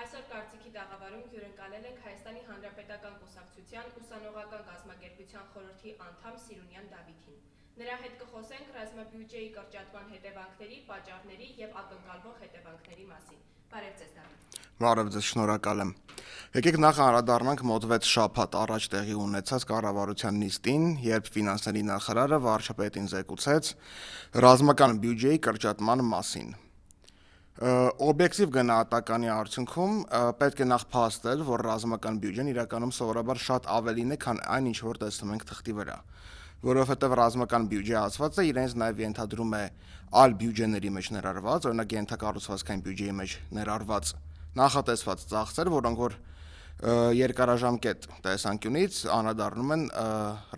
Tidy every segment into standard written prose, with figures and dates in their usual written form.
Այսօր կարծիքի տաղավարում հյուրընկալել ենք Հայաստանի Հանրապետական Կուսակցության ուսանողական կազմակերպության խորհրդի անդամ Սիրունյան Դավիթին։ Նրա հետ կխոսենք ռազմաբյուջեի կրճատման հետևանքների, պատճառների եւ ակնկալվող հետևանքների մասին։ Բարև ձեզ, Դավիթ։ Բարև ձեզ, շնորհակալ եմ։ Եկեք նախ անդրադառնանք մոտ 6 շաբաթ առաջ տեղի ունեցած կառավարության նիստին, երբ ֆինանսների նախարարը վարչապետին զեկուցեց ռազմական բյուջեի կրճատման մասին։ Օբյեկտիվ գնահատականի արդյունքում պետք է նախ փաստել, որ ռազմական բյուջեն իրականում սովորաբար շատ ավելին է, քան այն, ինչ որ տեսնում ենք թղթի վրա, որովհետև ռազմական բյուջե ասվածը իրենց նաև ենթադրում է այլ բյուջեների մեջ ներառված, օրինակ ենթակառուցվածքային բյուջեի մեջ ներառված նախատեսված ծախսեր, որոնք որ երկարաժամկետ տեսանկյունից անդրադառնում են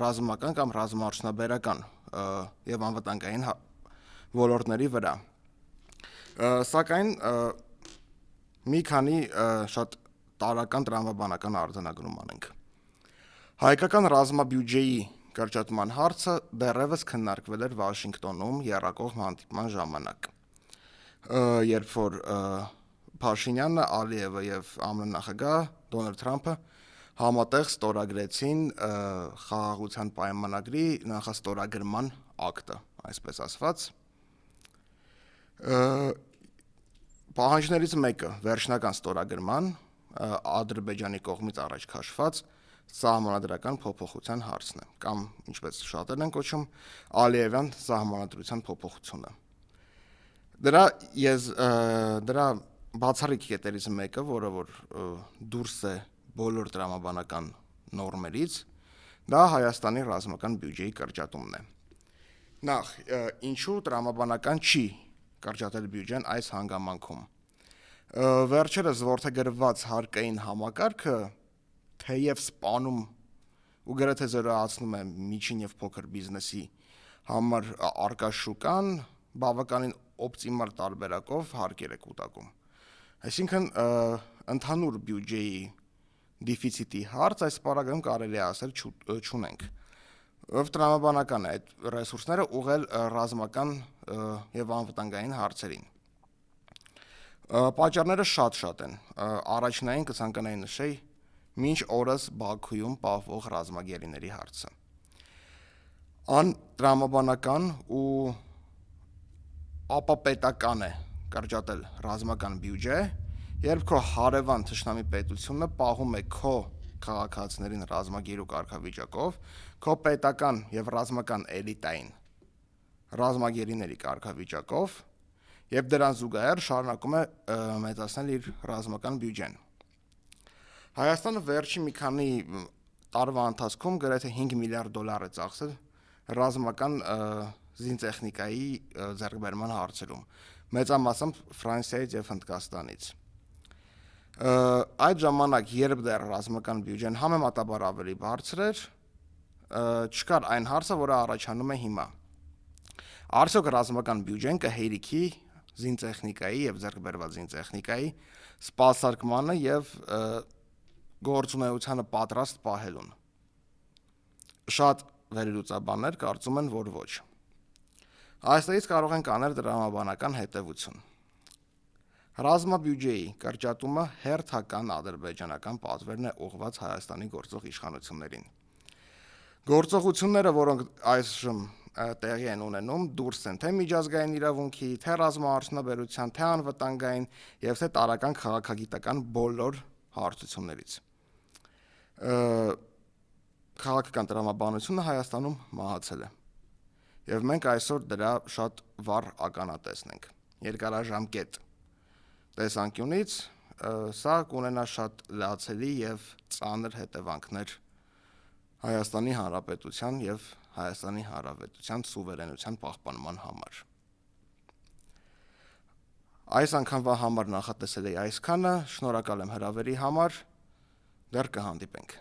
ռազմական կամ ռազմաարդյունաբերական եւ անվտանգային ոլորտների վրա։ Սակայն մի քանի շատ տարրական տրամաբանական արձանագրում անենք։ Հայկական ռազմաբյուջեի կրճատման հարցը դեռևս քննարկվել էր Վաշինգտոնում եռակողմ հանդիպման ժամանակ, երբ որ Փաշինյանը, Ալիևը եւ ԱՄՆ նախագահ Դոնալդ Թրամփը համատեղ ստորագրեցին խաղաղության պայմանագրի նախաստորագրման ակտը, այսպես ասված։ Պահանջներից մեկը վերջնական ստորագրման Ադրբեջանի կողմից առաջ քաշված սահմանադրական փոփոխության հարցն է, կամ ինչպես շատերն են կոչում, Ալիևյան սահմանադրության փոփոխությունը։ Դրա բացառիկ կետերից մեկը, որը որ դուրս է բոլոր տրամաբանական նորմերից, դա Հայաստանի ռազմական բյուջեի կրճատումն է։ Նախ, ինչու տրամաբանական չի կրճատել բյուջեն այս հանգամանքում։ Վերջերս որդեգրված հարկային համակարգը թեև սպանում ու գրեթե զրոյացնում է միջին եւ փոքր բիզնեսի համար արկա շուկան, բավականին օպտիմալ տարբերակով հարկեր է կուտակում։ Այսինքն ընդհանուր բյուջեի դեֆիցիտի հարց այս պարագայում կարելի է ասել չունենք։ Տրամաբանական է այդ ռեսուրսները ուղղել ռազմական եւ անվտանգային հարցերին։ Պատճառները շատ են։ Առաջնային կցանկանայի նշել մինչ օրս Բաքուում պահվող ռազմագերիների հարցը։ Տրամաբանական ու ապապետական է կրճատել ռազմական բյուջե, երբ քո հարևան թշնամի պետությունը պահում է քո քաղաքացիներին ռազմագերու կարգավիճակով, քո պետական եւ ռազմական էլիտային ռազմագերիների կարգավիճակով եւ դրան զուգահեռ շարունակում է մեծացնել իր ռազմական բյուջեն։ Հայաստանը վերջի մի քանի տարվա ընթացքում գրեթե $5 միլիարդ է ծախսել ռազմական զինտեխնիկայի ձեռքբերման հարցերում, մեծամասամբ Ֆրանսիայից եւ Հնդկաստանից։ Այդ ժամանակ, երբ դեռ ռազմական բյուջեն համեմատաբար ավելի բարձր էր, չկար այն հարցը, որը առաջանում է հիմա։ Արդյոք ռազմական բյուջեն կհերիքի զինտեխնիկայի եւ ձեռքբերված զինտեխնիկայի սպասարկմանը եւ գործունեությանը պատրաստ պահելուն։ Շատ վերլուծաբաններ կարծում են, որ ոչ։ Այստեղից կարող ենք անել տրամաբանական հետևություն։ Ռազմաբյուջեի կրճատումը հերթական ադրբեջանական պատվերն է ուղղված Հայաստանի գործող իշխանություններին։ Գործողությունները, որոնք այժմ տեղի են ունենում, դուրս են թե միջազգային իրավունքի, թե ռազմաարդյունաբերության, թե անվտանգային եւ թե տարրական քաղաքագիտական բոլոր հարթություններից։ Քաղաքական տրամաբանությունը Հայաստանում մահացել է։ Եվ մենք այսօր դրա շատ վառ ականատեսն ենք։ Երկարաժամկետ տեսանկյունից սա կունենա շատ լացելի եւ ծանր հետևանքներ Հայաստանի Հանրապետության եւ Հայաստանի Հանրապետության սուվերենության պահպանման համար։ Այս անգամվա համար նախատեսել էի այսքանը, շնորհակալ եմ հրավերի համար, դեռ կհանդիպենք։